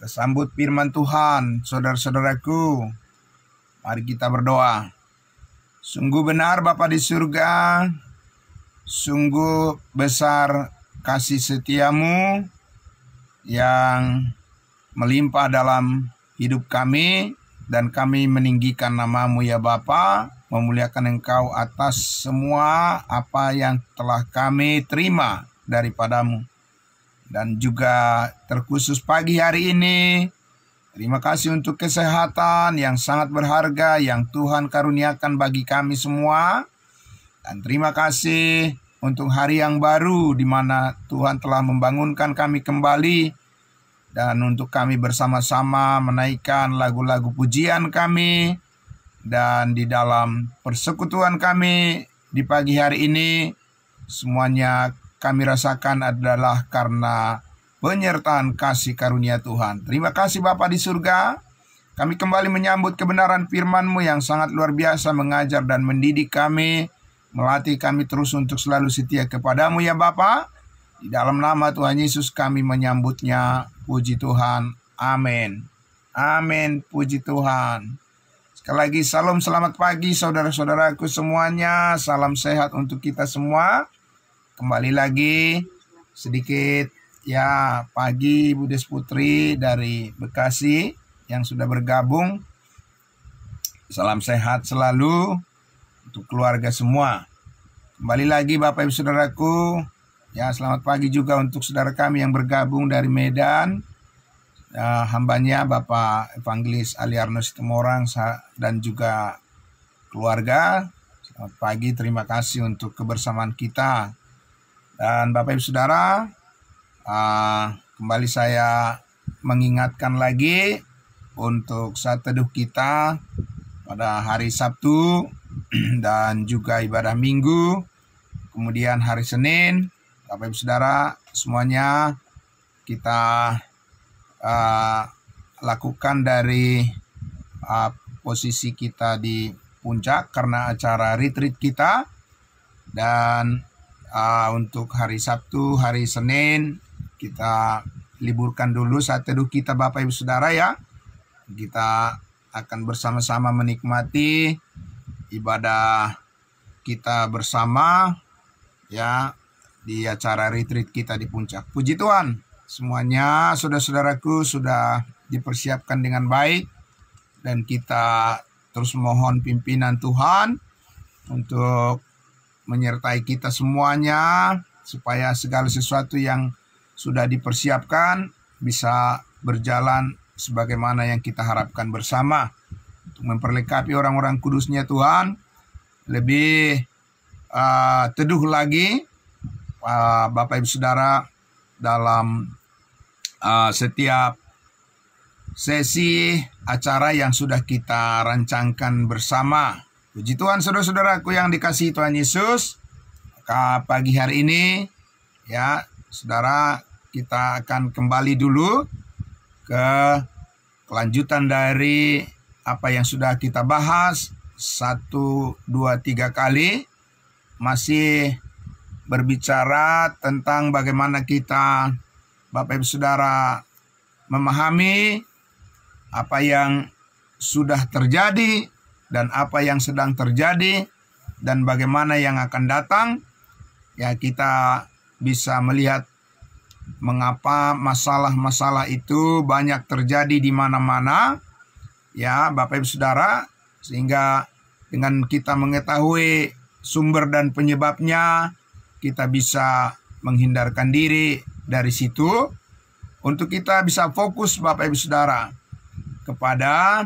Kita sambut firman Tuhan, saudara-saudaraku. Mari kita berdoa. Sungguh benar Bapa di surga, sungguh besar kasih setiamu yang melimpah dalam hidup kami, dan kami meninggikan namamu ya Bapa, memuliakan Engkau atas semua apa yang telah kami terima daripadamu. Dan juga terkhusus pagi hari ini, terima kasih untuk kesehatan yang sangat berharga yang Tuhan karuniakan bagi kami semua. Dan terima kasih untuk hari yang baru di mana Tuhan telah membangunkan kami kembali. Dan untuk kami bersama-sama menaikkan lagu-lagu pujian kami. Dan di dalam persekutuan kami di pagi hari ini, semuanya kami rasakan adalah karena penyertaan kasih karunia Tuhan. Terima kasih Bapa di surga. Kami kembali menyambut kebenaran firman-Mu yang sangat luar biasa, mengajar dan mendidik kami, melatih kami terus untuk selalu setia kepadamu ya Bapa. Di dalam nama Tuhan Yesus kami menyambutnya. Puji Tuhan. Amin. Amin. Puji Tuhan. Sekali lagi salam selamat pagi saudara-saudaraku semuanya. Salam sehat untuk kita semua. Kembali lagi sedikit ya pagi Budes Putri dari Bekasi yang sudah bergabung. Salam sehat selalu untuk keluarga semua. Kembali lagi Bapak Ibu Saudaraku. Ya, selamat pagi juga untuk saudara kami yang bergabung dari Medan. Hambanya Bapak Evangelis Aliarno Situmorang dan juga keluarga. Selamat pagi, terima kasih untuk kebersamaan kita. Dan Bapak Ibu Saudara, kembali saya mengingatkan lagi untuk saat teduh kita pada hari Sabtu dan juga ibadah Minggu, kemudian hari Senin. Bapak Ibu Saudara semuanya kita lakukan dari posisi kita di puncak karena acara retreat kita. Dan untuk hari Sabtu, hari Senin kita liburkan dulu saat teduh kita Bapak Ibu Saudara ya. Kita akan bersama-sama menikmati ibadah kita bersama ya di acara retreat kita di puncak. Puji Tuhan, semuanya saudara-saudaraku sudah dipersiapkan dengan baik, dan kita terus mohon pimpinan Tuhan untuk menyertai kita semuanya supaya segala sesuatu yang sudah dipersiapkan bisa berjalan sebagaimana yang kita harapkan bersama untuk memperlengkapi orang-orang kudusnya Tuhan. Lebih teduh lagi Bapak Ibu Saudara dalam setiap sesi acara yang sudah kita rancangkan bersama. Puji Tuhan saudara-saudaraku yang dikasihi Tuhan Yesus. Maka pagi hari ini ya saudara, kita akan kembali dulu ke kelanjutan dari apa yang sudah kita bahas 1, 2, 3 kali. Masih berbicara tentang bagaimana kita Bapak Ibu Saudara memahami apa yang sudah terjadi dan apa yang sedang terjadi dan bagaimana yang akan datang. Ya, kita bisa melihat mengapa masalah-masalah itu banyak terjadi di mana-mana ya Bapak Ibu Saudara, sehingga dengan kita mengetahui sumber dan penyebabnya, kita bisa menghindarkan diri dari situ untuk kita bisa fokus Bapak Ibu Saudara kepada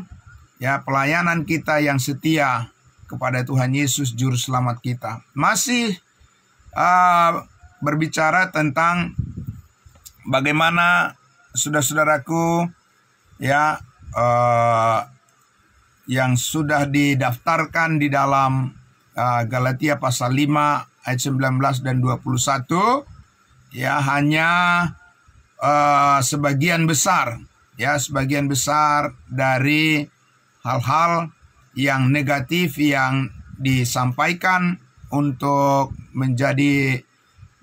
ya pelayanan kita yang setia kepada Tuhan Yesus Juru Selamat kita. Masih berbicara tentang bagaimana saudara-saudaraku ya yang sudah didaftarkan di dalam Galatia pasal 5 ayat 19 dan 21 ya hanya sebagian besar dari hal-hal yang negatif yang disampaikan untuk menjadi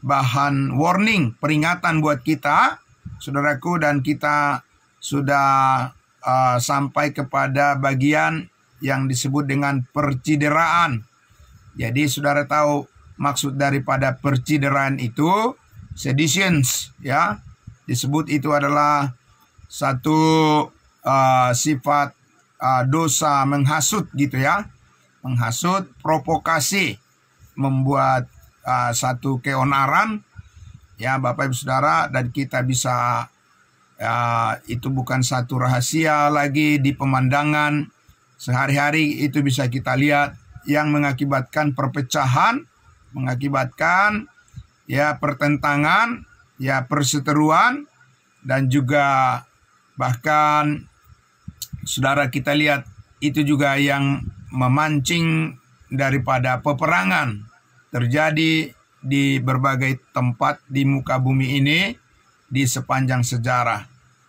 bahan warning, peringatan buat kita, saudaraku, dan kita sudah sampai kepada bagian yang disebut dengan percideraan. Jadi saudara tahu maksud daripada percideraan itu, seditions, ya. Disebut itu adalah satu sifat dosa menghasut gitu ya. Menghasut, provokasi, membuat satu keonaran, ya Bapak Ibu Saudara, dan kita bisa itu bukan satu rahasia lagi di pemandangan sehari-hari, itu bisa kita lihat yang mengakibatkan perpecahan, mengakibatkan ya pertentangan, ya perseteruan, dan juga bahkan saudara kita lihat itu juga yang memancing daripada peperangan terjadi di berbagai tempat di muka bumi ini di sepanjang sejarah.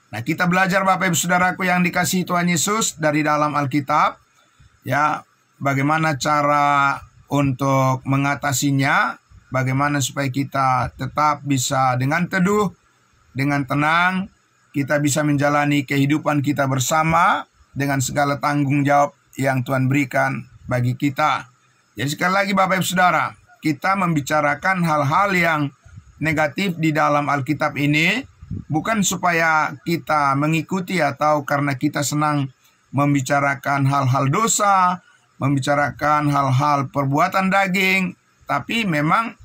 Nah, kita belajar Bapak Ibu Saudaraku yang dikasihi Tuhan Yesus dari dalam Alkitab, ya, bagaimana cara untuk mengatasinya, bagaimana supaya kita tetap bisa dengan teduh, dengan tenang, kita bisa menjalani kehidupan kita bersama dengan segala tanggung jawab yang Tuhan berikan bagi kita. Jadi sekali lagi Bapak Ibu Saudara, kita membicarakan hal-hal yang negatif di dalam Alkitab ini bukan supaya kita mengikuti atau karena kita senang membicarakan hal-hal dosa, membicarakan hal-hal perbuatan daging, tapi memang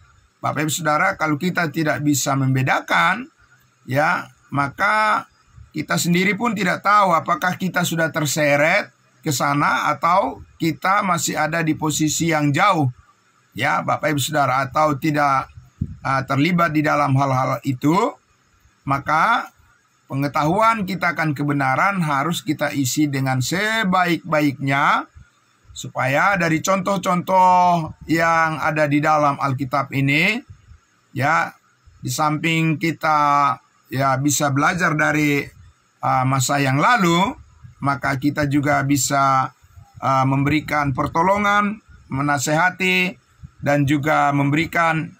Bapak Ibu Saudara, kalau kita tidak bisa membedakan, ya, maka kita sendiri pun tidak tahu apakah kita sudah terseret ke sana atau kita masih ada di posisi yang jauh, ya Bapak Ibu Saudara, atau tidak terlibat di dalam hal-hal itu. Maka pengetahuan kita akan kebenaran harus kita isi dengan sebaik-baiknya, supaya dari contoh-contoh yang ada di dalam Alkitab ini, ya, di samping kita ya bisa belajar dari masa yang lalu, maka kita juga bisa memberikan pertolongan, menasehati, dan juga memberikan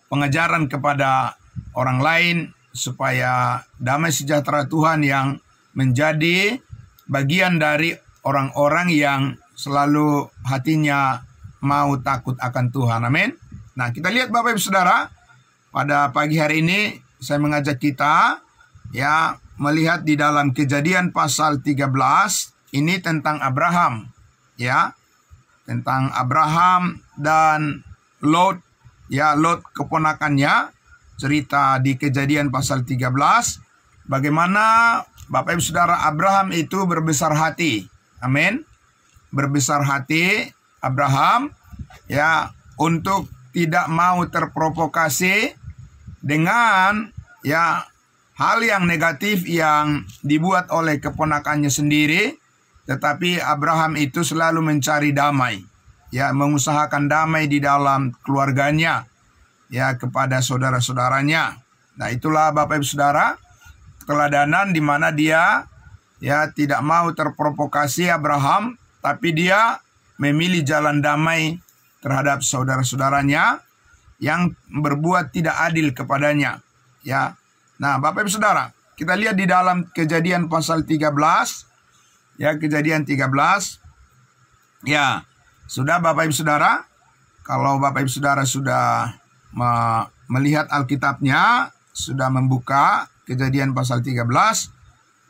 pengajaran kepada orang lain supaya damai sejahtera Tuhan yang menjadi bagian dari orang-orang yang selalu hatinya mau takut akan Tuhan. Amin. Nah, kita lihat Bapak Ibu Saudara, pada pagi hari ini saya mengajak kita ya melihat di dalam Kejadian pasal 13 ini tentang Abraham, ya. Tentang Abraham dan Lot, ya, Lot keponakannya. Cerita di Kejadian pasal 13 bagaimana Bapak Ibu Saudara Abraham itu berbesar hati. Amin. Berbesar hati Abraham ya untuk tidak mau terprovokasi dengan ya hal yang negatif yang dibuat oleh keponakannya sendiri, tetapi Abraham itu selalu mencari damai, ya, mengusahakan damai di dalam keluarganya, ya, kepada saudara-saudaranya. Nah, itulah Bapak Ibu Saudara, keteladanan di mana dia ya tidak mau terprovokasi Abraham, tapi dia memilih jalan damai terhadap saudara-saudaranya yang berbuat tidak adil kepadanya, ya. Nah, Bapak Ibu Saudara, kita lihat di dalam Kejadian pasal 13, ya, Kejadian 13. Ya, sudah Bapak Ibu Saudara, kalau Bapak Ibu Saudara sudah melihat Alkitabnya, sudah membuka Kejadian pasal 13,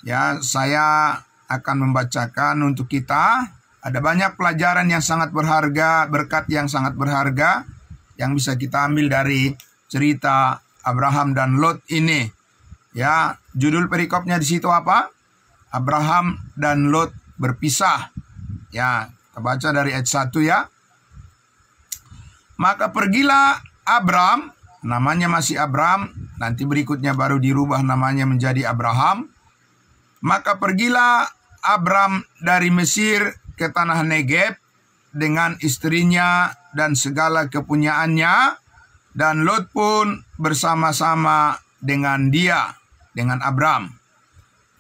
ya, saya akan membacakan untuk kita. Ada banyak pelajaran yang sangat berharga, berkat yang sangat berharga yang bisa kita ambil dari cerita Abraham dan Lot ini. Ya, judul perikopnya di situ apa? Abraham dan Lot berpisah. Ya, kita baca dari ayat 1 ya. Maka pergilah Abram, namanya masih Abram, nanti berikutnya baru dirubah namanya menjadi Abraham. Maka pergilah Abram dari Mesir ke tanah Negeb dengan istrinya dan segala kepunyaannya, dan Lot pun bersama-sama dengan dia, dengan Abram.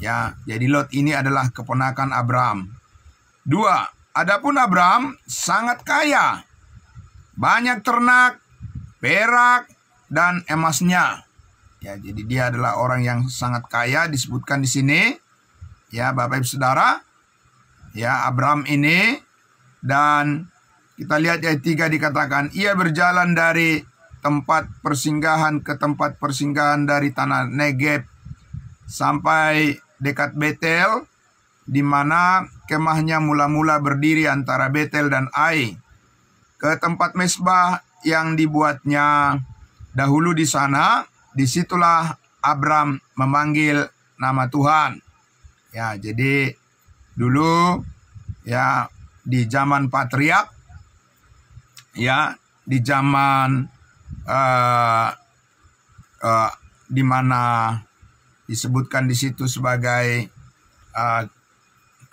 Ya, jadi Lot ini adalah keponakan Abram. 2. Adapun Abram sangat kaya, banyak ternak, perak, dan emasnya. Ya, jadi dia adalah orang yang sangat kaya disebutkan di sini. Ya, Bapak Ibu Saudara. Ya, Abram ini, dan kita lihat ayat 3 dikatakan, ia berjalan dari tempat persinggahan ke tempat persinggahan dari tanah Negeb sampai dekat Betel, di mana kemahnya mula-mula berdiri antara Betel dan Ai, ke tempat mesbah yang dibuatnya dahulu di sana. Disitulah Abram memanggil nama Tuhan. Ya, jadi dulu ya di zaman patriark, ya di zaman di mana disebutkan di situ sebagai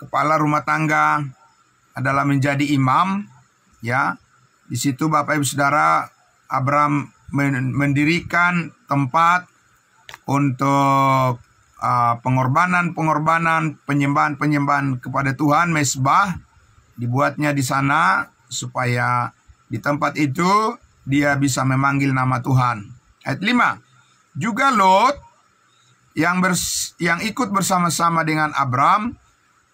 kepala rumah tangga adalah menjadi imam. Ya, di situ Bapak Ibu Saudara, Abram mendirikan tempat untuk pengorbanan, penyembahan kepada Tuhan, mesbah dibuatnya di sana supaya di tempat itu dia bisa memanggil nama Tuhan. Ayat 5. Juga Lot yang ikut bersama-sama dengan Abram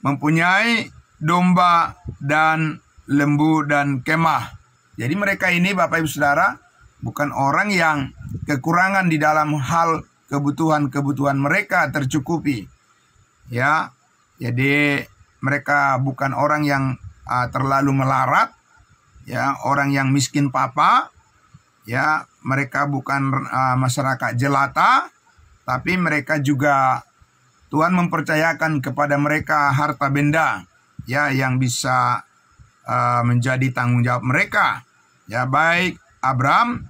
mempunyai domba dan lembu dan kemah. Jadi mereka ini, Bapak Ibu Saudara, bukan orang yang kekurangan di dalam hal kebutuhan mereka tercukupi. Ya, jadi mereka bukan orang yang terlalu melarat, ya, orang yang miskin papa. Ya, mereka bukan masyarakat jelata, tapi mereka juga Tuhan mempercayakan kepada mereka harta benda, ya, yang bisa menjadi tanggung jawab mereka. Ya, baik Abram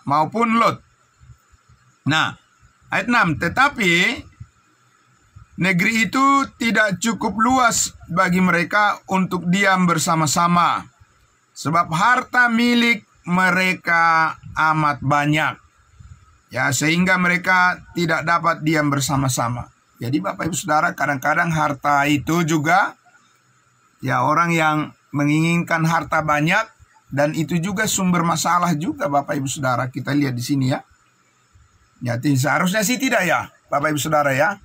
maupun Lot. Nah, ayat 6, tetapi negeri itu tidak cukup luas bagi mereka untuk diam bersama-sama, sebab harta milik mereka amat banyak. Ya, sehingga mereka tidak dapat diam bersama-sama. Jadi Bapak Ibu Saudara, kadang-kadang harta itu juga, ya, orang yang menginginkan harta banyak, dan itu juga sumber masalah juga Bapak Ibu Saudara. Kita lihat di sini ya. Ya, seharusnya sih tidak ya Bapak Ibu Saudara ya.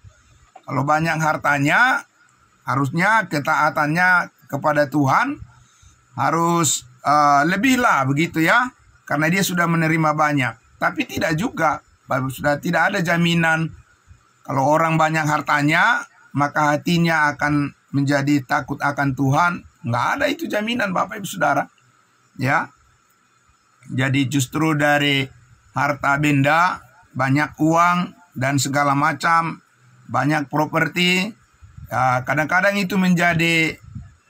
Kalau banyak hartanya, harusnya ketaatannya kepada Tuhan harus lebih lah begitu ya. Karena dia sudah menerima banyak. Tapi tidak juga Bapak Ibu Saudara, tidak ada jaminan kalau orang banyak hartanya maka hatinya akan menjadi takut akan Tuhan. Nggak ada itu jaminan Bapak Ibu Saudara. Ya, jadi justru dari harta benda, banyak uang dan segala macam, banyak properti, kadang-kadang itu menjadi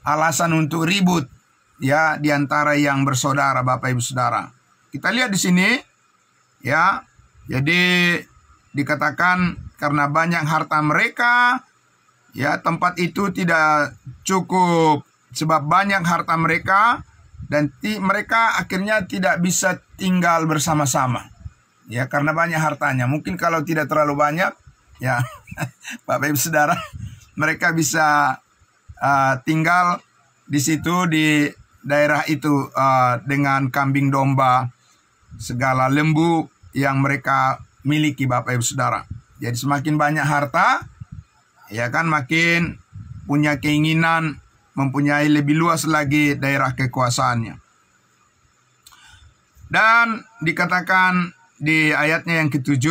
alasan untuk ribut, ya, di antara yang bersaudara Bapak Ibu Saudara. Kita lihat di sini, ya, jadi dikatakan karena banyak harta mereka, ya, tempat itu tidak cukup sebab banyak harta mereka. Dan mereka akhirnya tidak bisa tinggal bersama-sama. Ya, karena banyak hartanya. Mungkin kalau tidak terlalu banyak, ya, Bapak Ibu Saudara, mereka bisa tinggal di situ, di daerah itu, dengan kambing domba, segala lembu yang mereka miliki Bapak Ibu Saudara. Jadi semakin banyak harta, ya kan, makin punya keinginan mempunyai lebih luas lagi daerah kekuasaannya. Dan dikatakan di ayatnya yang ke-7,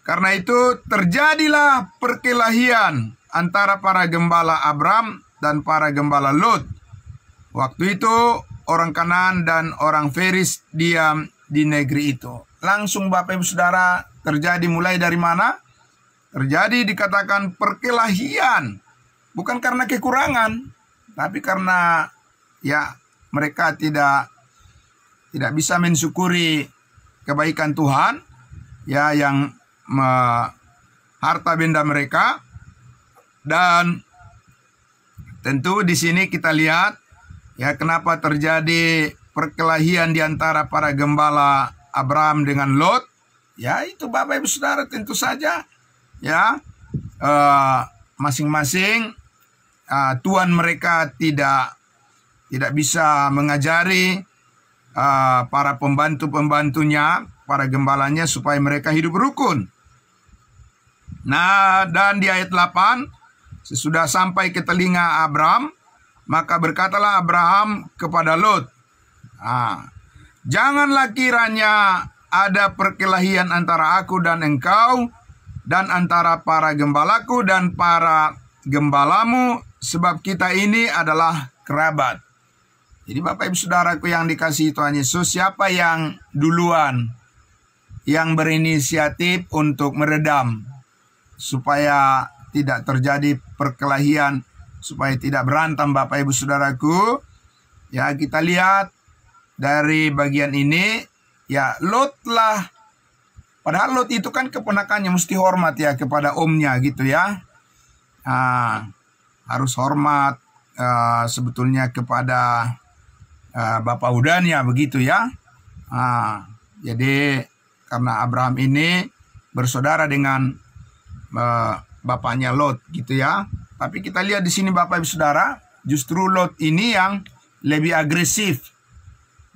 karena itu terjadilah perkelahian antara para gembala Abram dan para gembala Lot. Waktu itu orang Kanaan dan orang Feris diam di negeri itu. Langsung Bapak Ibu Saudara, terjadi mulai dari mana? Terjadi dikatakan perkelahian. Bukan karena kekurangan, tapi karena, ya, mereka tidak bisa mensyukuri kebaikan Tuhan, ya, yang harta benda mereka. Dan tentu di sini kita lihat, ya, kenapa terjadi perkelahian di antara para gembala Abram dengan Lot. Ya, itu Bapak Ibu Saudara, tentu saja, ya, masing-masing tuan mereka tidak bisa mengajari para pembantu-pembantunya para gembalanya supaya mereka hidup rukun. Nah, dan di ayat 8, sesudah sampai ke telinga Abram, maka berkatalah Abraham kepada Lot, janganlah kiranya ada perkelahian antara aku dan engkau, dan antara para gembalaku dan para gembalamu, sebab kita ini adalah kerabat. Jadi Bapak Ibu Saudaraku yang dikasihi Tuhan Yesus, siapa yang duluan yang berinisiatif untuk meredam supaya tidak terjadi perkelahian, supaya tidak berantem Bapak Ibu Saudaraku? Ya, kita lihat dari bagian ini, ya Lot lah. Padahal Lot itu kan keponakannya, mesti hormat ya kepada omnya gitu ya. Harus hormat sebetulnya kepada bapak udahnya begitu ya. Jadi karena Abraham ini bersaudara dengan bapaknya Lot gitu ya. Tapi kita lihat di sini Bapak Ibu Saudara, justru Lot ini yang lebih agresif.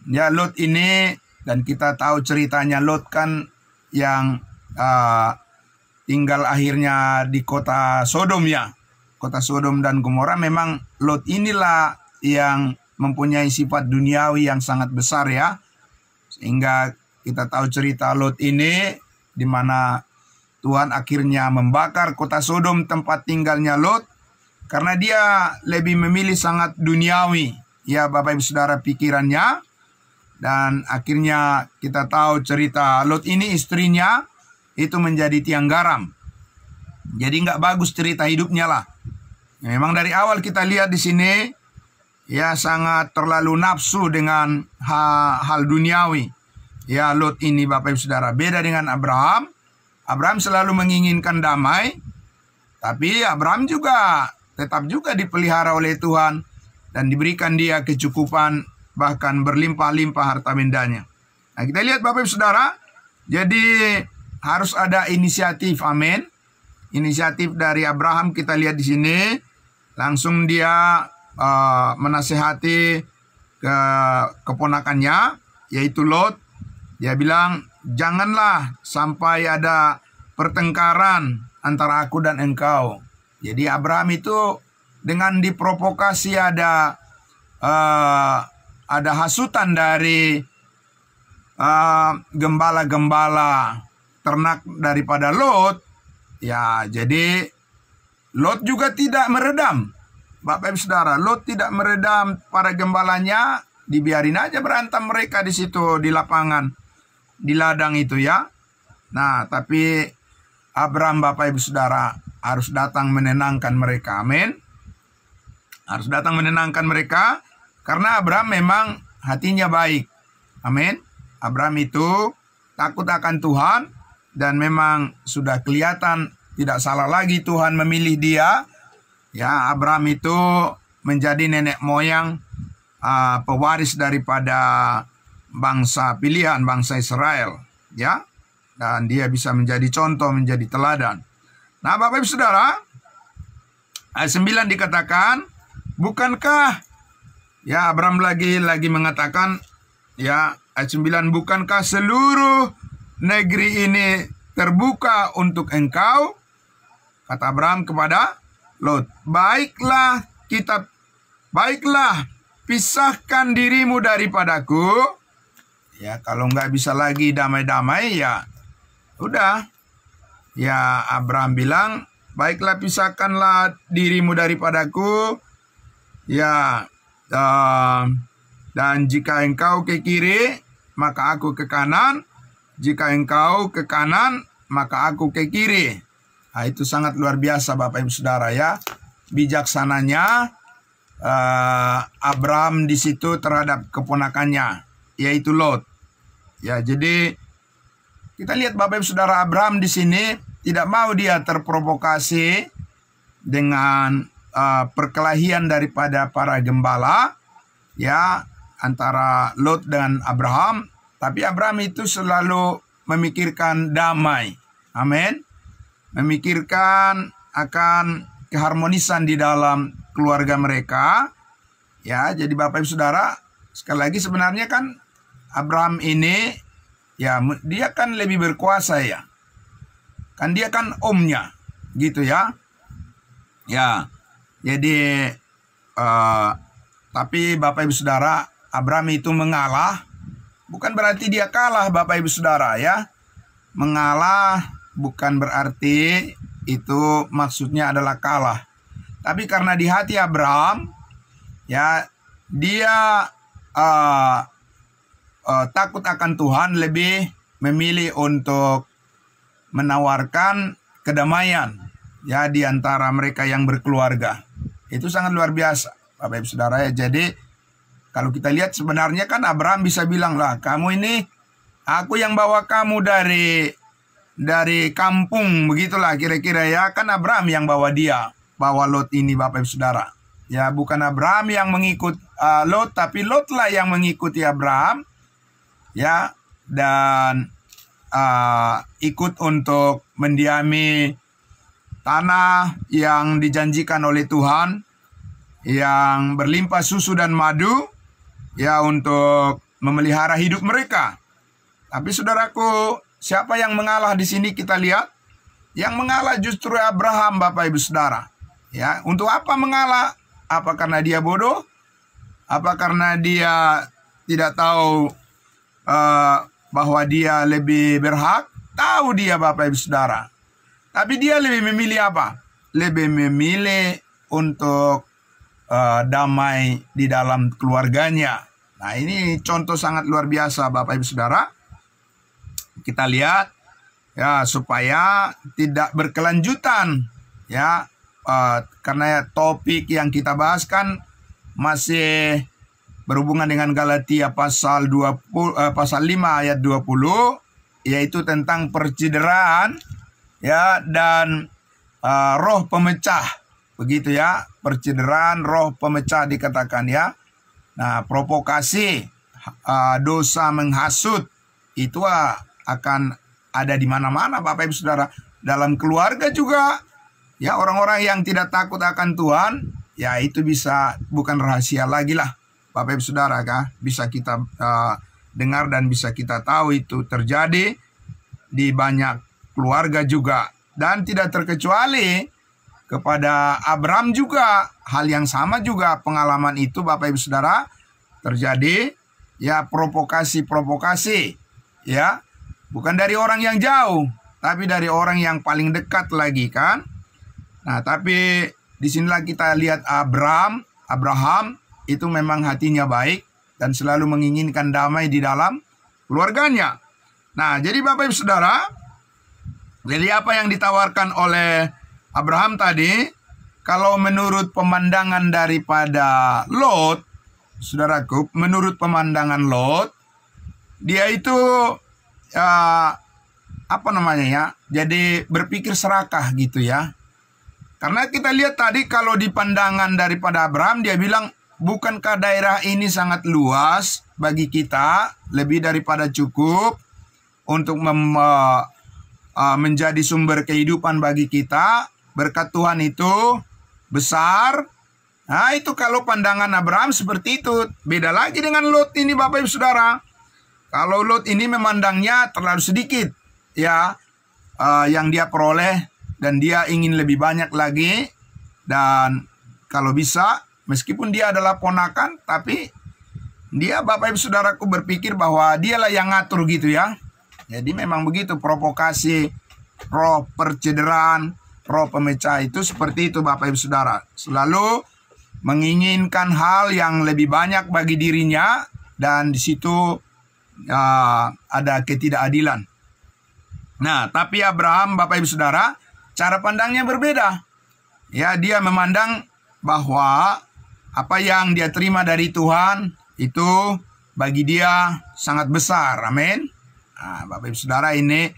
Ya, Lot ini, dan kita tahu ceritanya Lot kan yang tinggal akhirnya di kota Sodom ya. Kota Sodom dan Gomora, memang Lot inilah yang mempunyai sifat duniawi yang sangat besar ya. Sehingga kita tahu cerita Lot ini, di mana Tuhan akhirnya membakar kota Sodom tempat tinggalnya Lot, karena dia lebih memilih sangat duniawi ya Bapak Ibu Saudara pikirannya. Dan akhirnya kita tahu cerita Lot ini, istrinya itu menjadi tiang garam. Jadi nggak bagus cerita hidupnya lah. Memang dari awal kita lihat di sini ya sangat terlalu nafsu dengan hal duniawi. Ya Lot ini Bapak Ibu Saudara, beda dengan Abraham. Abraham selalu menginginkan damai, tapi Abraham juga tetap juga dipelihara oleh Tuhan dan diberikan dia kecukupan, bahkan berlimpah-limpah harta bendanya. Nah, kita lihat Bapak Ibu Saudara, jadi harus ada inisiatif, amin. Inisiatif dari Abraham kita lihat di sini, langsung dia menasehati keponakannya, yaitu Lot. Dia bilang, janganlah sampai ada pertengkaran antara aku dan engkau. Jadi Abraham itu dengan diprovokasi ada hasutan dari gembala-gembala ternak daripada Lot. Ya, jadi Lot juga tidak meredam. Bapak Ibu Saudara, Lot tidak meredam para gembalanya, dibiarin aja berantem mereka di situ di lapangan, di ladang itu ya. Nah, tapi Abraham Bapak Ibu Saudara harus datang menenangkan mereka, amin. Harus datang menenangkan mereka, karena Abraham memang hatinya baik, amin. Abraham itu takut akan Tuhan, dan memang sudah kelihatan tidak salah lagi Tuhan memilih dia. Ya, Abraham itu menjadi nenek moyang pewaris daripada bangsa pilihan, bangsa Israel, ya. Dan dia bisa menjadi contoh, menjadi teladan. Nah, Bapak Ibu Saudara, ayat 9 dikatakan, bukankah, ya Abraham lagi mengatakan, ya ayat 9, bukankah seluruh negeri ini terbuka untuk engkau? Kata Abraham kepada Lot, baiklah pisahkan dirimu daripadaku. Ya, kalau nggak bisa lagi damai-damai, ya udah. Ya, Abraham bilang, baiklah pisahkanlah dirimu daripadaku. Ya, dan jika engkau ke kiri, maka aku ke kanan. Jika engkau ke kanan, maka aku ke kiri. Nah, itu sangat luar biasa Bapak Ibu Saudara ya. Bijaksananya Abraham di situ terhadap keponakannya, yaitu Lot. Ya, jadi kita lihat Bapak Ibu Saudara, Abraham di sini tidak mau dia terprovokasi dengan perkelahian daripada para gembala ya antara Lot dan Abraham, tapi Abraham itu selalu memikirkan damai. Amin. Memikirkan akan keharmonisan di dalam keluarga mereka. Ya, jadi Bapak Ibu Saudara, sekali lagi sebenarnya kan Abraham ini Ya, dia kan lebih berkuasa ya. Kan dia kan omnya, gitu ya. Ya, jadi tapi Bapak Ibu Saudara, Abraham itu mengalah, bukan berarti dia kalah Bapak Ibu Saudara ya. Mengalah bukan berarti itu maksudnya adalah kalah. Tapi karena di hati Abraham, ya dia takut akan Tuhan, lebih memilih untuk menawarkan kedamaian ya di antara mereka yang berkeluarga. Itu sangat luar biasa Bapak Ibu Saudara ya. Jadi kalau kita lihat sebenarnya kan Abraham bisa bilang, lah kamu ini, aku yang bawa kamu dari kampung, begitulah kira-kira ya. Kan Abraham yang bawa Lot ini Bapak Ibu Saudara. Ya, bukan Abraham yang mengikut Lot, tapi Lot lah yang mengikuti Abraham. Ya, dan ikut untuk mendiami tanah yang dijanjikan oleh Tuhan, yang berlimpah susu dan madu, ya, untuk memelihara hidup mereka. Tapi saudaraku, siapa yang mengalah di sini kita lihat? Yang mengalah justru Abraham Bapak Ibu Saudara. Ya, untuk apa mengalah? Apa karena dia bodoh? Apa karena dia tidak tahu bahwa dia lebih berhak? Tahu dia Bapak Ibu Saudara. Tapi dia lebih memilih apa? Lebih memilih untuk damai di dalam keluarganya. Nah, ini contoh sangat luar biasa Bapak Ibu Saudara. Kita lihat ya, supaya tidak berkelanjutan ya, karena topik yang kita bahas kan masih berhubungan dengan Galatia pasal 5 ayat 20, yaitu tentang percideraan ya, dan roh pemecah, begitu ya. Percideraan, roh pemecah dikatakan ya. Nah, provokasi, dosa menghasut itu akan ada di mana-mana Bapak Ibu Saudara. Dalam keluarga juga ya, orang-orang yang tidak takut akan Tuhan, ya itu bisa, bukan rahasia lagi lah Bapak Ibu Saudara, bisa kita dengar dan bisa kita tahu itu terjadi di banyak keluarga juga. Dan tidak terkecuali kepada Abraham juga, hal yang sama juga pengalaman itu Bapak Ibu Saudara terjadi ya, provokasi ya, bukan dari orang yang jauh, tapi dari orang yang paling dekat lagi kan. Nah, tapi disinilah kita lihat Abraham itu memang hatinya baik dan selalu menginginkan damai di dalam keluarganya. Nah, jadi Bapak Ibu Saudara, jadi apa yang ditawarkan oleh Abraham tadi, kalau menurut pemandangan daripada Lot, saudaraku, menurut pemandangan Lot, dia itu apa namanya ya, jadi berpikir serakah gitu ya. Karena kita lihat tadi kalau di pandangan daripada Abraham, dia bilang, bukankah daerah ini sangat luas bagi kita, lebih daripada cukup untuk menjadi sumber kehidupan bagi kita. Berkat Tuhan itu besar. Nah, itu kalau pandangan Abraham seperti itu. Beda lagi dengan Lot ini Bapak Ibu Saudara. Kalau Lot ini memandangnya terlalu sedikit ya, yang dia peroleh, dan dia ingin lebih banyak lagi. Dan kalau bisa, meskipun dia adalah ponakan, tapi dia Bapak Ibu Saudaraku berpikir bahwa dialah yang ngatur gitu ya. Jadi memang begitu, provokasi, roh percideraan, roh pemecah itu seperti itu Bapak Ibu Saudara. Selalu menginginkan hal yang lebih banyak bagi dirinya, dan di situ ada ketidakadilan. Nah, tapi Abraham Bapak Ibu Saudara, cara pandangnya berbeda. Ya, dia memandang bahwa apa yang dia terima dari Tuhan itu bagi dia sangat besar. Amin. Nah, Bapak Ibu Saudara, ini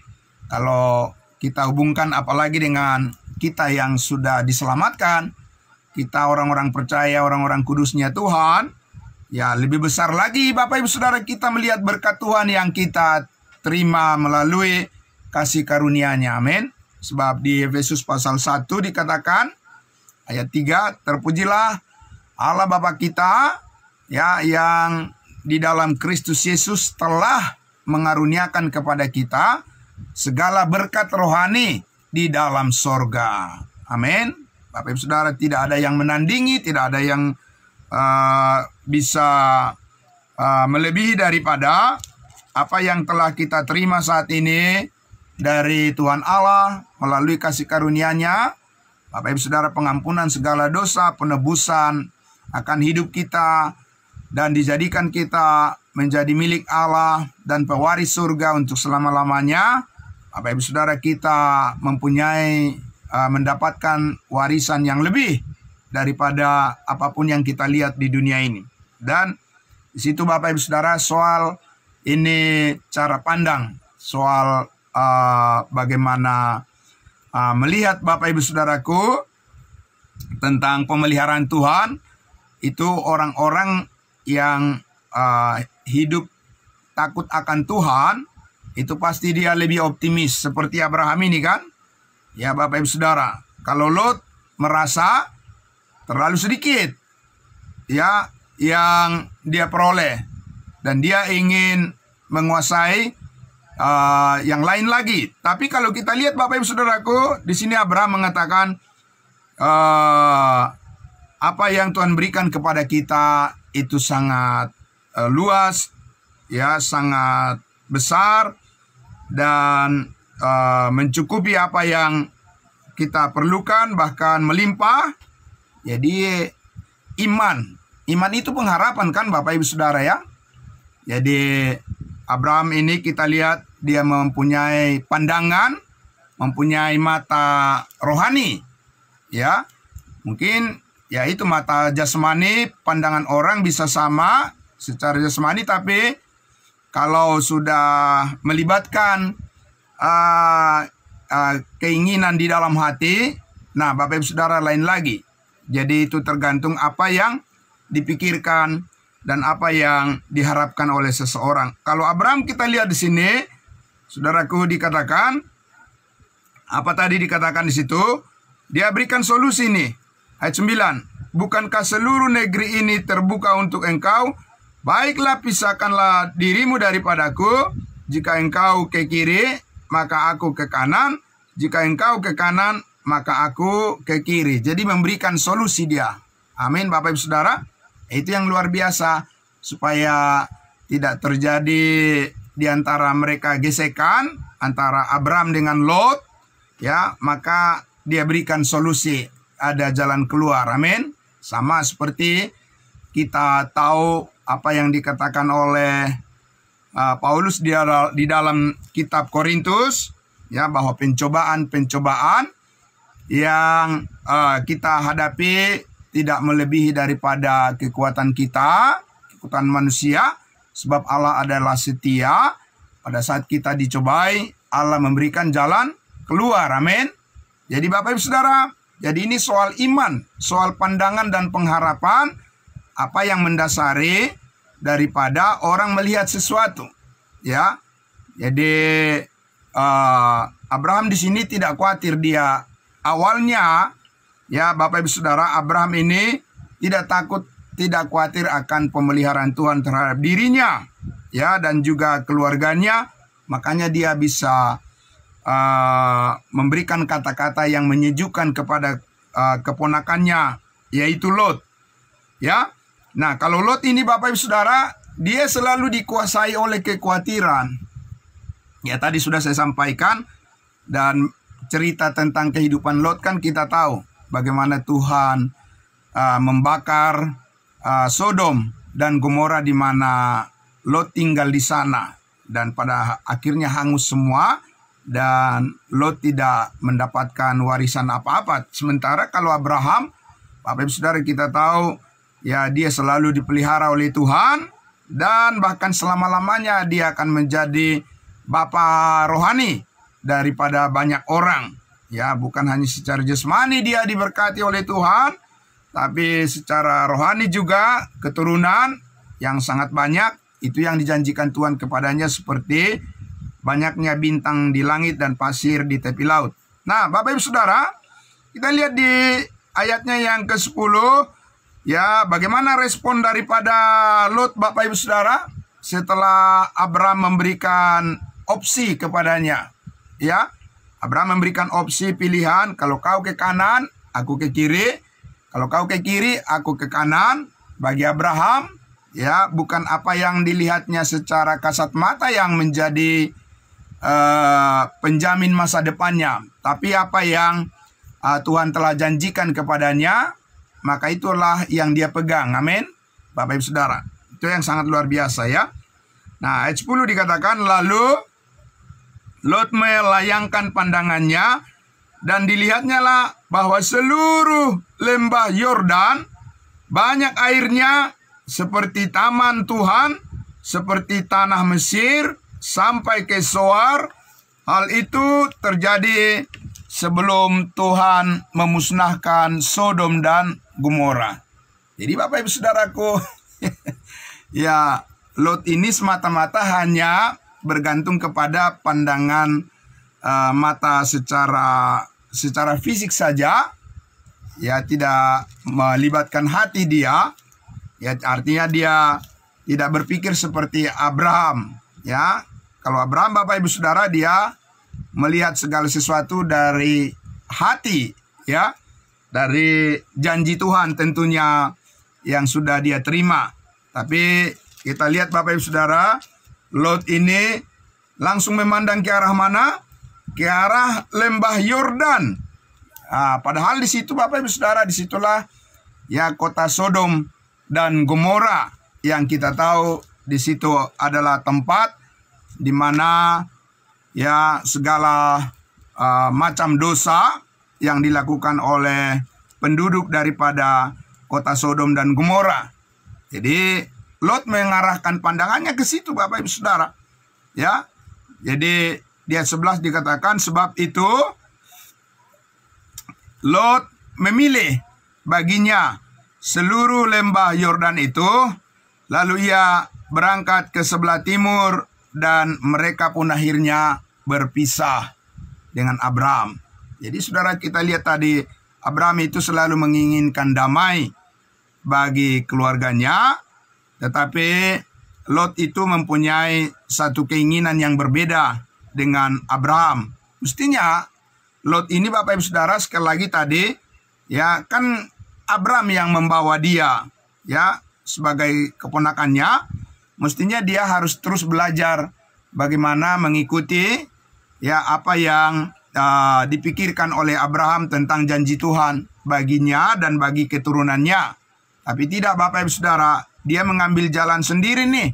kalau kita hubungkan apalagi dengan kita yang sudah diselamatkan, kita orang-orang percaya, orang-orang kudusnya Tuhan, ya lebih besar lagi Bapak Ibu Saudara kita melihat berkat Tuhan yang kita terima melalui kasih karunia-Nya. Amin. Sebab di Efesus pasal 1 dikatakan ayat 3, terpujilah Allah Bapa kita ya, yang di dalam Kristus Yesus telah mengaruniakan kepada kita segala berkat rohani di dalam sorga. Amin. Bapak Ibu Saudara, tidak ada yang menandingi, tidak ada yang bisa melebihi daripada apa yang telah kita terima saat ini dari Tuhan Allah melalui kasih karunia-Nya. Bapak Ibu Saudara, pengampunan segala dosa, penebusan akan hidup kita, dan dijadikan kita menjadi milik Allah dan pewaris surga untuk selama-lamanya. Bapak Ibu Saudara, kita mempunyai mendapatkan warisan yang lebih daripada apapun yang kita lihat di dunia ini. Dan di situ Bapak Ibu Saudara, soal ini cara pandang, soal bagaimana melihat Bapak Ibu Saudaraku tentang pemeliharaan Tuhan. Itu orang-orang yang hidup takut akan Tuhan, itu pasti dia lebih optimis seperti Abraham ini kan. Ya Bapak Ibu Saudara, kalau Lot merasa terlalu sedikit ya yang dia peroleh, dan dia ingin menguasai yang lain lagi. Tapi kalau kita lihat Bapak Ibu Saudaraku, di sini Abraham mengatakan apa yang Tuhan berikan kepada kita itu sangat luas, ya, sangat besar, dan mencukupi apa yang kita perlukan, bahkan melimpah. Jadi iman itu pengharapan kan Bapak Ibu Saudara ya. Jadi Abraham ini kita lihat dia mempunyai pandangan, mempunyai mata rohani, ya. Mungkin ya itu mata jasmani, pandangan orang bisa sama secara jasmani, tapi kalau sudah melibatkan keinginan di dalam hati, nah Bapak Ibu Saudara lain lagi. Jadi itu tergantung apa yang dipikirkan dan apa yang diharapkan oleh seseorang. Kalau Abraham kita lihat di sini, saudaraku, dikatakan apa tadi dikatakan di situ? Dia berikan solusi nih. Ayat 9. Bukankah seluruh negeri ini terbuka untuk engkau? Baiklah, pisahkanlah dirimu daripadaku. Jika engkau ke kiri, maka aku ke kanan. Jika engkau ke kanan, maka aku ke kiri. Jadi memberikan solusi dia. Amin Bapak Ibu Saudara. Itu yang luar biasa. Supaya tidak terjadi di antara mereka gesekan antara Abraham dengan Lot. Ya, maka dia berikan solusi. Ada jalan keluar. Amin. Sama seperti kita tahu apa yang dikatakan oleh Paulus di dalam kitab Korintus, ya, bahwa pencobaan yang kita hadapi tidak melebihi daripada kekuatan kita, kekuatan manusia, sebab Allah adalah setia. Pada saat kita dicobai, Allah memberikan jalan keluar. Amin. Jadi Bapak Ibu Saudara, jadi ini soal iman, soal pandangan dan pengharapan, apa yang mendasari daripada orang melihat sesuatu, ya. Jadi Abraham di sini tidak khawatir. Dia awalnya, ya Bapak Ibu Saudara, Abraham ini tidak takut, tidak khawatir akan pemeliharaan Tuhan terhadap dirinya, ya, dan juga keluarganya. Makanya dia bisa memberikan kata-kata yang menyejukkan kepada keponakannya, yaitu Lot, ya. Nah, kalau Lot ini Bapak Ibu Saudara, dia selalu dikuasai oleh kekhawatiran. Ya, tadi sudah saya sampaikan, dan cerita tentang kehidupan Lot kan kita tahu bagaimana Tuhan membakar Sodom dan Gomora di mana Lot tinggal di sana, dan pada akhirnya hangus semua, dan Lot tidak mendapatkan warisan apa-apa. Sementara kalau Abraham, Bapak Ibu Saudara, kita tahu ya dia selalu dipelihara oleh Tuhan, dan bahkan selama-lamanya dia akan menjadi bapa rohani daripada banyak orang. Ya, bukan hanya secara jasmani dia diberkati oleh Tuhan, tapi secara rohani juga keturunan yang sangat banyak. Itu yang dijanjikan Tuhan kepadanya, seperti banyaknya bintang di langit dan pasir di tepi laut. Nah, Bapak Ibu Saudara, kita lihat di ayatnya yang ke-10. Ya, bagaimana respon daripada Lot Bapak Ibu Saudara? setelah Abraham memberikan opsi kepadanya, ya, Abraham memberikan opsi pilihan, kalau kau ke kanan, aku ke kiri. Kalau kau ke kiri, aku ke kanan. Bagi Abraham, ya, bukan apa yang dilihatnya secara kasat mata yang menjadi penjamin masa depannya, tapi apa yang Tuhan telah janjikan kepadanya, maka itulah yang dia pegang. Amin, Bapak Ibu Saudara. Itu yang sangat luar biasa, ya. Nah, ayat 10 dikatakan, lalu Lot melayangkan pandangannya, dan dilihatnya lah bahwa seluruh lembah Yordan banyak airnya seperti taman Tuhan, seperti tanah Mesir, sampai ke Zoar. Hal itu terjadi sebelum Tuhan memusnahkan Sodom dan Gomora. Jadi Bapak Ibu Saudaraku, ya, Lot ini semata-mata hanya bergantung kepada pandangan mata secara fisik saja, ya, tidak melibatkan hati dia, ya, artinya dia tidak berpikir seperti Abraham, ya. Kalau Abraham, Bapak Ibu Saudara, dia melihat segala sesuatu dari hati, ya, dari janji Tuhan tentunya yang sudah dia terima. Tapi kita lihat Bapak Ibu Saudara, Lot ini langsung memandang ke arah mana? Ke arah lembah Yordan. Padahal di situ Bapak Ibu Saudara, disitulah, ya, kota Sodom dan Gomora, yang kita tahu di situ adalah tempat di mana, ya, segala macam dosa yang dilakukan oleh penduduk daripada kota Sodom dan Gomora. Jadi Lot mengarahkan pandangannya ke situ Bapak Ibu Saudara, ya. Jadi di ayat 11 dikatakan, sebab itu Lot memilih baginya seluruh lembah Yordan itu, lalu ia berangkat ke sebelah timur, dan mereka pun akhirnya berpisah dengan Abraham. Jadi saudara, kita lihat tadi, Abraham itu selalu menginginkan damai bagi keluarganya, tetapi Lot itu mempunyai satu keinginan yang berbeda dengan Abraham. Mestinya Lot ini Bapak Ibu Saudara, sekali lagi tadi, ya, kan Abraham yang membawa dia, ya, sebagai keponakannya. Mestinya dia harus terus belajar bagaimana mengikuti, ya, apa yang dipikirkan oleh Abraham tentang janji Tuhan baginya dan bagi keturunannya. Tapi tidak Bapak Ibu Saudara, dia mengambil jalan sendiri nih.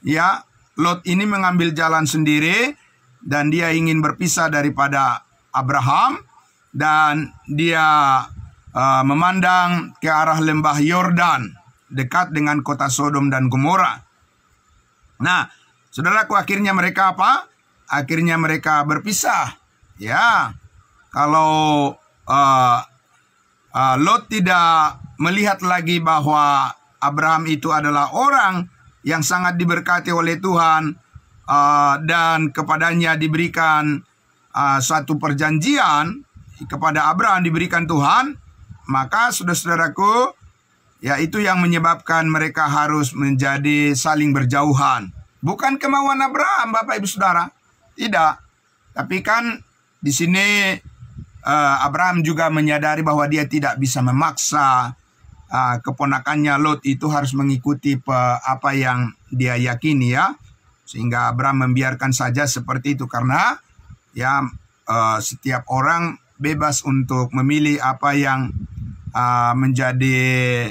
Ya, Lot ini mengambil jalan sendiri, dan dia ingin berpisah daripada Abraham, dan dia memandang ke arah lembah Yordan, dekat dengan kota Sodom dan Gomora. Nah, saudaraku, akhirnya mereka apa? Akhirnya mereka berpisah. Ya, kalau Lot tidak melihat lagi bahwa Abraham itu adalah orang yang sangat diberkati oleh Tuhan, dan kepadanya diberikan suatu perjanjian, kepada Abraham diberikan Tuhan, maka saudara-saudaraku, ya, itu yang menyebabkan mereka harus menjadi saling berjauhan. Bukan kemauan Abraham Bapak Ibu Saudara, tidak. Tapi kan di sini Abraham juga menyadari bahwa dia tidak bisa memaksa keponakannya Lot itu harus mengikuti apa yang dia yakini, ya. Sehingga Abraham membiarkan saja seperti itu, karena, ya, setiap orang bebas untuk memilih apa yang menjadi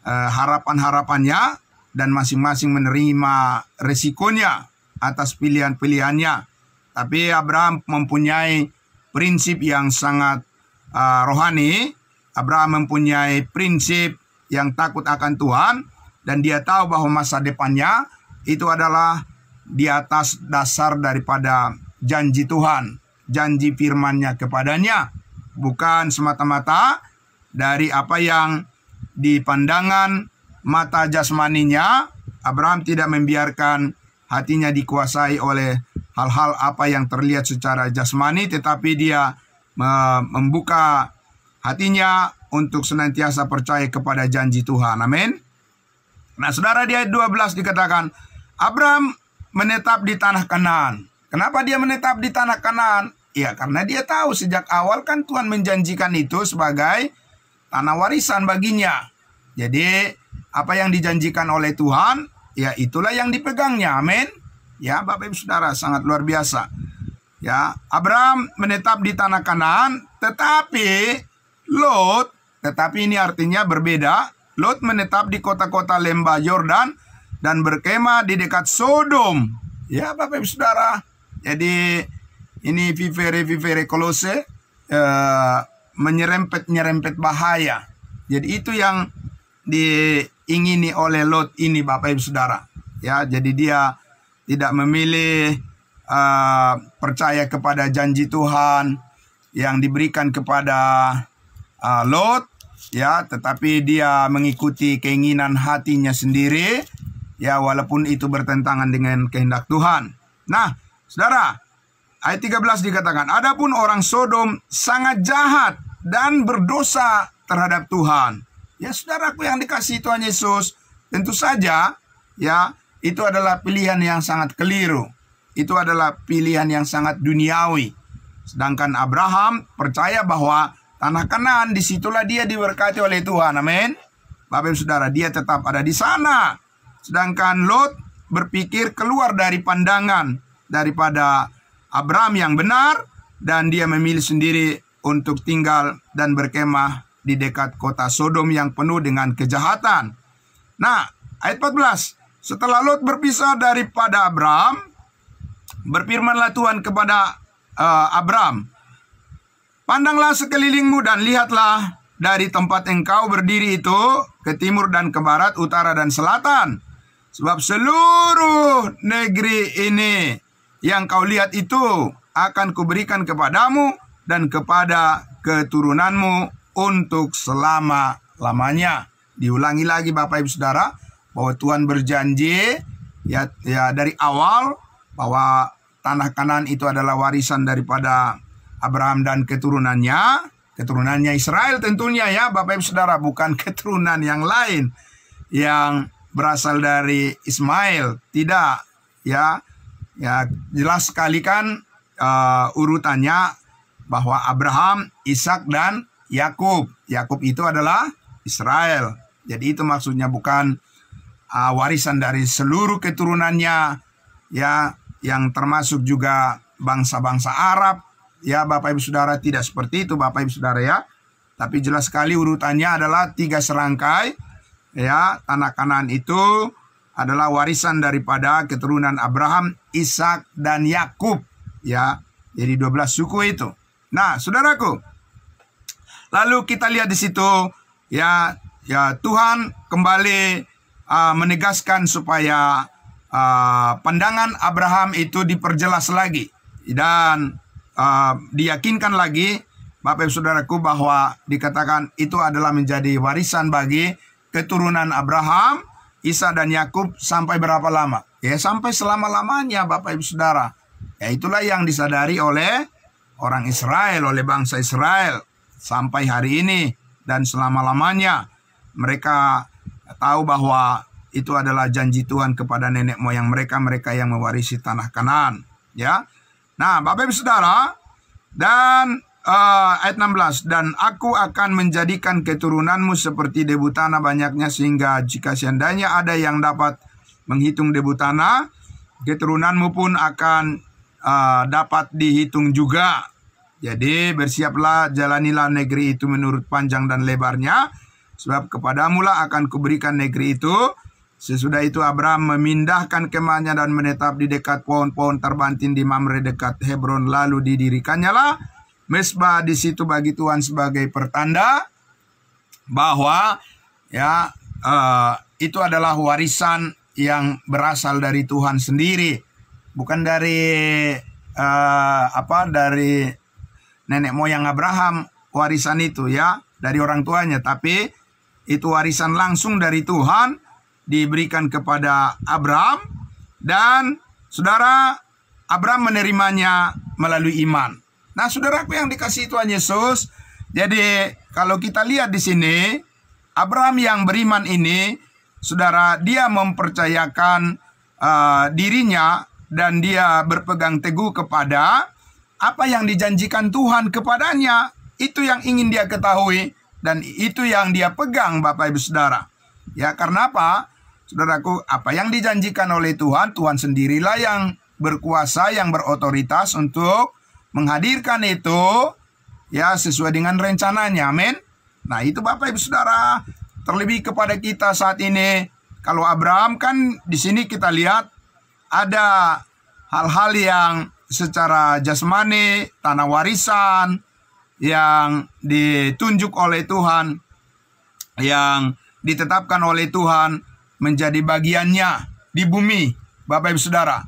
harapan-harapannya, dan masing-masing menerima resikonya atas pilihan-pilihannya. Tapi Abraham mempunyai prinsip yang sangat rohani. Abraham mempunyai prinsip yang takut akan Tuhan, dan dia tahu bahwa masa depannya itu adalah di atas dasar daripada janji Tuhan, janji firman-Nya kepadanya, bukan semata-mata dari apa yang di pandangan mata jasmaninya. Abraham tidak membiarkan hatinya dikuasai oleh hal-hal apa yang terlihat secara jasmani, tetapi dia membuka hatinya untuk senantiasa percaya kepada janji Tuhan. Amin. Nah, saudara, di ayat 12 dikatakan, Abram menetap di tanah Kanaan. Kenapa dia menetap di tanah Kanaan? Ya, karena dia tahu sejak awal kan Tuhan menjanjikan itu sebagai tanah warisan baginya. Jadi, apa yang dijanjikan oleh Tuhan, ya itulah yang dipegangnya. Amin. Ya, Bapak Ibu Saudara, sangat luar biasa. Ya, Abram menetap di tanah Kanaan, tetapi ini artinya berbeda. Lot menetap di kota-kota lembah Yordan dan berkemah di dekat Sodom. Ya, Bapak Ibu Saudara. Jadi ini vivere kolose, menyerempet bahaya. Jadi itu yang diingini oleh Lot ini, Bapak Ibu Saudara. Ya, jadi dia tidak memilih percaya kepada janji Tuhan yang diberikan kepada Lot, ya, tetapi dia mengikuti keinginan hatinya sendiri, ya, walaupun itu bertentangan dengan kehendak Tuhan. Nah, Saudara, ayat 13 dikatakan, adapun orang Sodom sangat jahat dan berdosa terhadap Tuhan. Ya, saudaraku yang dikasihi Tuhan Yesus, tentu saja, ya, itu adalah pilihan yang sangat keliru. Itu adalah pilihan yang sangat duniawi. Sedangkan Abraham percaya bahwa tanah Kanaan, disitulah dia diberkati oleh Tuhan. Amin. Bapak Ibu Saudara, dia tetap ada di sana. Sedangkan Lot berpikir keluar dari pandangan daripada Abraham yang benar, dan dia memilih sendiri untuk tinggal dan berkemah di dekat kota Sodom yang penuh dengan kejahatan. Nah, ayat 14. Setelah Lot berpisah daripada Abraham, berfirmanlah Tuhan kepada Abraham, pandanglah sekelilingmu dan lihatlah dari tempat engkau berdiri itu ke timur dan ke barat, utara dan selatan. Sebab seluruh negeri ini yang kau lihat itu akan kuberikan kepadamu dan kepada keturunanmu untuk selama-lamanya. Diulangi lagi Bapak Ibu Saudara, bahwa Tuhan berjanji ya dari awal bahwa tanah Kanaan itu adalah warisan daripada Abraham dan keturunannya Israel tentunya, ya Bapak Ibu Saudara, bukan keturunan yang lain yang berasal dari Ismail, tidak, ya. Ya, jelas sekali kan urutannya bahwa Abraham, Ishak dan Yakub. Yakub itu adalah Israel. Jadi itu maksudnya bukan warisan dari seluruh keturunannya, ya, yang termasuk juga bangsa-bangsa Arab. Ya, Bapak Ibu Saudara, tidak seperti itu Bapak Ibu Saudara, ya. Tapi jelas sekali urutannya adalah 3 serangkai. Ya, tanah Kanaan itu adalah warisan daripada keturunan Abraham, Ishak dan Yakub, ya. Jadi 12 suku itu. Nah, saudaraku, lalu kita lihat di situ, ya Tuhan kembali menegaskan supaya pandangan Abraham itu diperjelas lagi dan diyakinkan lagi, Bapak Ibu Saudaraku, bahwa dikatakan itu adalah menjadi warisan bagi keturunan Abraham, Ishak dan Yakub sampai berapa lama? Ya, sampai selama-lamanya Bapak Ibu Saudara. Ya, itulah yang disadari oleh orang Israel, oleh bangsa Israel sampai hari ini dan selama-lamanya. Mereka tahu bahwa itu adalah janji Tuhan kepada nenek moyang mereka yang mewarisi tanah Kanaan, ya. Nah, Bapak Ibu Saudara, dan ayat 16, dan aku akan menjadikan keturunanmu seperti debu tanah banyaknya, sehingga jika seandainya ada yang dapat menghitung debu tanah, keturunanmu pun akan dapat dihitung juga. Jadi bersiaplah, jalanilah negeri itu menurut panjang dan lebarnya, sebab kepadamulah akan kuberikan negeri itu. Sesudah itu Abraham memindahkan kemahnya dan menetap di dekat pohon-pohon terbantin di Mamre dekat Hebron, lalu didirikannya lah mesbah di situ bagi Tuhan sebagai pertanda bahwa ya itu adalah warisan yang berasal dari Tuhan sendiri, bukan dari dari nenek moyang Abraham warisan itu, ya, dari orang tuanya, tapi itu warisan langsung dari Tuhan diberikan kepada Abraham, dan saudara, Abraham menerimanya melalui iman. Nah, saudaraku yang dikasihi Tuhan Yesus, jadi kalau kita lihat di sini, Abraham yang beriman ini, saudara, dia mempercayakan dirinya dan dia berpegang teguh kepada apa yang dijanjikan Tuhan kepadanya. Itu yang ingin dia ketahui dan itu yang dia pegang, Bapak Ibu Saudara. Ya, karena apa? Saudaraku, apa yang dijanjikan oleh Tuhan, Tuhan sendirilah yang berkuasa, yang berotoritas untuk menghadirkan itu ya sesuai dengan rencananya. Amin. Nah, itu Bapak Ibu Saudara. Terlebih kepada kita saat ini, kalau Abraham kan di sini kita lihat ada hal-hal yang secara jasmani, tanah warisan yang ditunjuk oleh Tuhan, yang ditetapkan oleh Tuhan menjadi bagiannya di bumi, Bapak Ibu Saudara.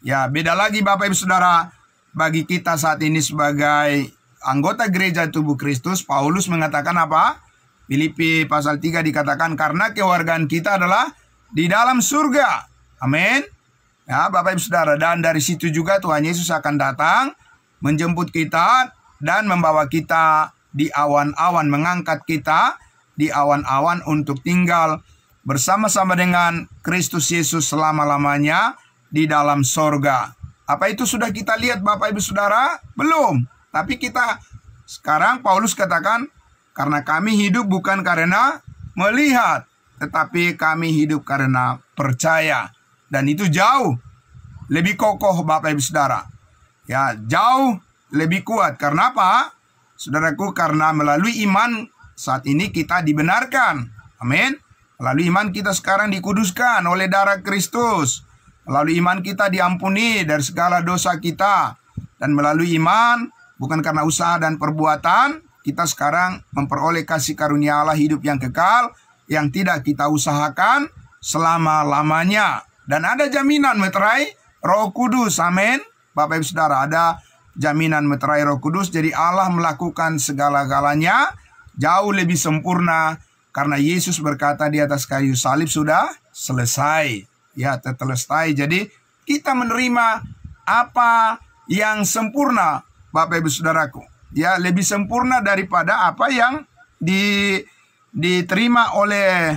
Ya, beda lagi Bapak Ibu Saudara, bagi kita saat ini sebagai anggota gereja tubuh Kristus. Paulus mengatakan apa? Filipi pasal 3 dikatakan, karena kewargaan kita adalah di dalam surga. Amin. Ya, Bapak Ibu Saudara, dan dari situ juga Tuhan Yesus akan datang menjemput kita dan membawa kita di awan-awan, mengangkat kita di awan-awan untuk tinggal bersama-sama dengan Kristus Yesus selama-lamanya di dalam sorga. Apa itu sudah kita lihat Bapak Ibu Saudara? Belum. Tapi kita sekarang Paulus katakan, karena kami hidup bukan karena melihat, tetapi kami hidup karena percaya. Dan itu jauh lebih kokoh Bapak Ibu Saudara. Ya, jauh lebih kuat. Karena apa? Saudaraku, karena melalui iman saat ini kita dibenarkan. Amin. Melalui iman kita sekarang dikuduskan oleh darah Kristus. Melalui iman kita diampuni dari segala dosa kita. Dan melalui iman, bukan karena usaha dan perbuatan, kita sekarang memperoleh kasih karunia Allah hidup yang kekal, yang tidak kita usahakan selama-lamanya. Dan ada jaminan meterai Roh Kudus. Amin. Bapak Ibu Saudara, ada jaminan meterai Roh Kudus. Jadi Allah melakukan segala-galanya jauh lebih sempurna, karena Yesus berkata di atas kayu salib sudah selesai. Ya, tetelestai. Jadi kita menerima apa yang sempurna, Bapak Ibu Saudaraku. Ya, lebih sempurna daripada apa yang diterima oleh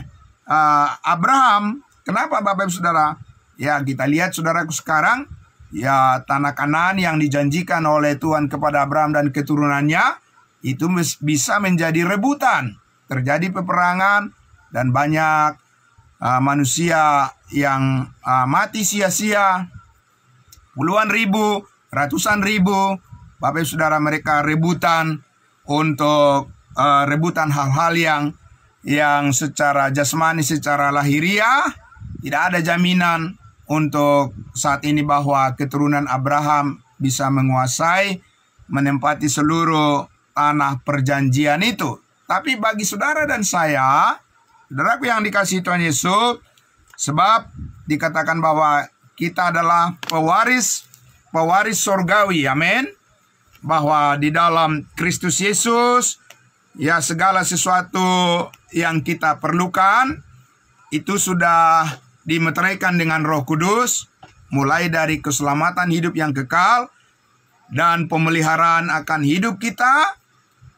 Abraham. Kenapa Bapak Ibu Saudara? Ya, kita lihat saudaraku sekarang, ya, tanah Kanaan yang dijanjikan oleh Tuhan kepada Abraham dan keturunannya itu bisa menjadi rebutan. Terjadi peperangan dan banyak manusia yang mati sia-sia. Puluhan ribu, ratusan ribu, Bapak Ibu Saudara, mereka rebutan untuk rebutan hal-hal yang secara jasmani, secara lahiriah tidak ada jaminan untuk saat ini bahwa keturunan Abraham bisa menguasai, menempati seluruh tanah perjanjian itu. Tapi bagi saudara dan saya, saudaraku yang dikasihi Tuhan Yesus, sebab dikatakan bahwa kita adalah pewaris surgawi. Amin. Bahwa di dalam Kristus Yesus, ya, segala sesuatu yang kita perlukan itu sudah dimeteraikan dengan Roh Kudus, mulai dari keselamatan hidup yang kekal dan pemeliharaan akan hidup kita.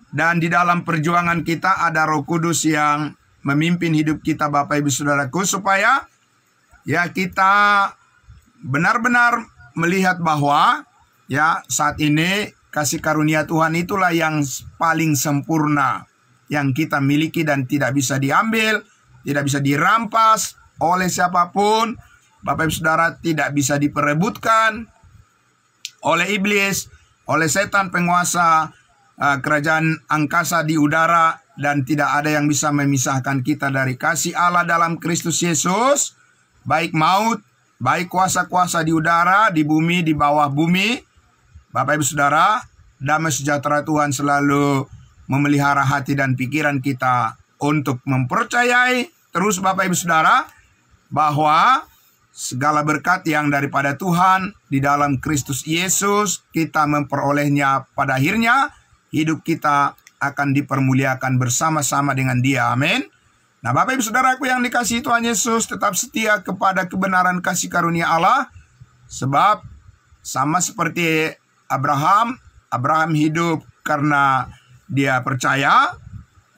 Dan di dalam perjuangan kita ada Roh Kudus yang memimpin hidup kita, Bapak Ibu Saudaraku, supaya ya kita benar-benar melihat bahwa ya saat ini kasih karunia Tuhan itulah yang paling sempurna yang kita miliki dan tidak bisa diambil, tidak bisa dirampas oleh siapapun. Bapak Ibu Saudara, tidak bisa diperebutkan oleh iblis, oleh setan penguasa kerajaan angkasa di udara, dan tidak ada yang bisa memisahkan kita dari kasih Allah dalam Kristus Yesus, baik maut, baik kuasa-kuasa di udara, di bumi, di bawah bumi. Bapak Ibu Saudara, damai sejahtera Tuhan selalu memelihara hati dan pikiran kita untuk mempercayai terus, Bapak Ibu Saudara, bahwa segala berkat yang daripada Tuhan di dalam Kristus Yesus kita memperolehnya. Pada akhirnya hidup kita akan dipermuliakan bersama-sama dengan Dia. Amin. Nah, Bapak Ibu Saudaraku yang dikasihi Tuhan Yesus, tetap setia kepada kebenaran kasih karunia Allah. Sebab sama seperti Abraham hidup karena dia percaya,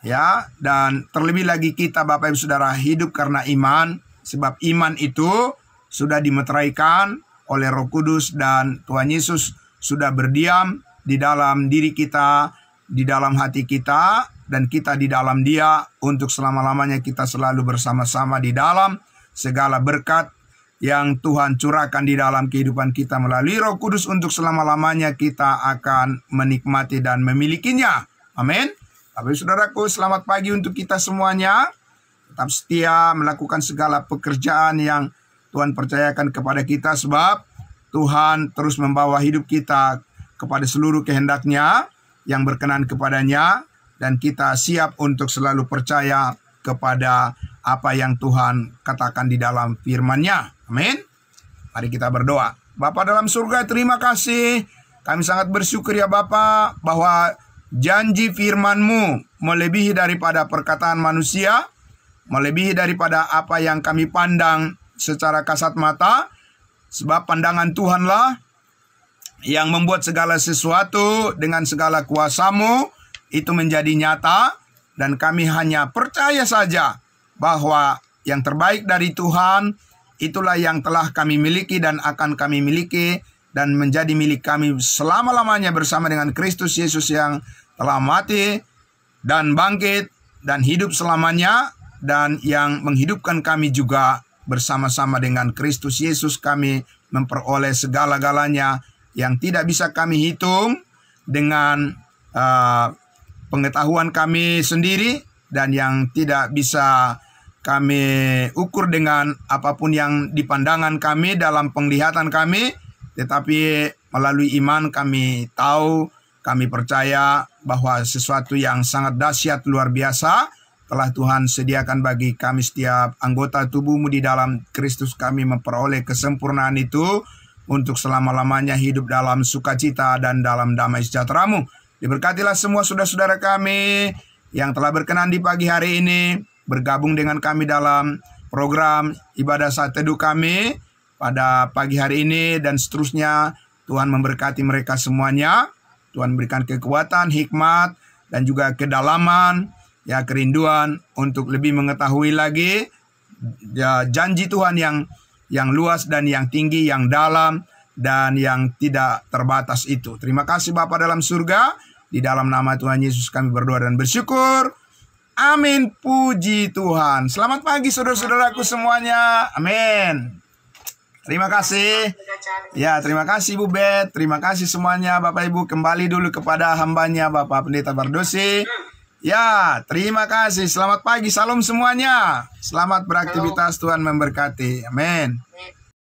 ya, dan terlebih lagi kita Bapak Ibu Saudara hidup karena iman. Sebab iman itu sudah dimeteraikan oleh Roh Kudus, dan Tuhan Yesus sudah berdiam di dalam diri kita, di dalam hati kita, dan kita di dalam Dia untuk selama-lamanya. Kita selalu bersama-sama di dalam segala berkat yang Tuhan curahkan di dalam kehidupan kita melalui Roh Kudus. Untuk selama-lamanya kita akan menikmati dan memilikinya. Amin. Bapak saudaraku, selamat pagi untuk kita semuanya. Tetap setia melakukan segala pekerjaan yang Tuhan percayakan kepada kita, sebab Tuhan terus membawa hidup kita kepada seluruh kehendak-Nya yang berkenan kepadanya, dan kita siap untuk selalu percaya kepada apa yang Tuhan katakan di dalam firman-Nya. Amin. Mari kita berdoa. Bapa dalam surga, terima kasih. Kami sangat bersyukur ya Bapa, bahwa janji firman-Mu melebihi daripada perkataan manusia, melebihi daripada apa yang kami pandang secara kasat mata, sebab pandangan Tuhanlah yang membuat segala sesuatu dengan segala kuasa-Mu itu menjadi nyata, dan kami hanya percaya saja bahwa yang terbaik dari Tuhan itulah yang telah kami miliki dan akan kami miliki, dan menjadi milik kami selama-lamanya bersama dengan Kristus Yesus yang telah mati dan bangkit dan hidup selamanya, dan yang menghidupkan kami juga. Bersama-sama dengan Kristus Yesus kami memperoleh segala-galanya yang tidak bisa kami hitung dengan pengetahuan kami sendiri, dan yang tidak bisa kami ukur dengan apapun yang di pandangan kami dalam penglihatan kami. Tetapi melalui iman kami tahu, kami percaya bahwa sesuatu yang sangat dahsyat luar biasa telah Tuhan sediakan bagi kami setiap anggota tubuh-Mu. Di dalam Kristus kami memperoleh kesempurnaan itu untuk selama-lamanya hidup dalam sukacita dan dalam damai sejahtera-Mu. Diberkatilah semua saudara-saudara kami yang telah berkenan di pagi hari ini bergabung dengan kami dalam program ibadah saat teduh kami pada pagi hari ini dan seterusnya. Tuhan memberkati mereka semuanya. Tuhan berikan kekuatan, hikmat, dan juga kedalaman, ya, kerinduan untuk lebih mengetahui lagi ya, janji Tuhan yang luas dan yang tinggi, yang dalam dan yang tidak terbatas itu. Terima kasih Bapa dalam surga. Di dalam nama Tuhan Yesus kami berdoa dan bersyukur. Amin. Puji Tuhan. Selamat pagi saudara-saudaraku semuanya. Amin. Terima kasih. Ya, terima kasih Bu Bet. Terima kasih semuanya Bapak Ibu. Kembali dulu kepada hambanya Bapak Pendeta Bardosi. Ya, terima kasih. Selamat pagi. Salam semuanya. Selamat beraktivitas. Tuhan memberkati. Amin.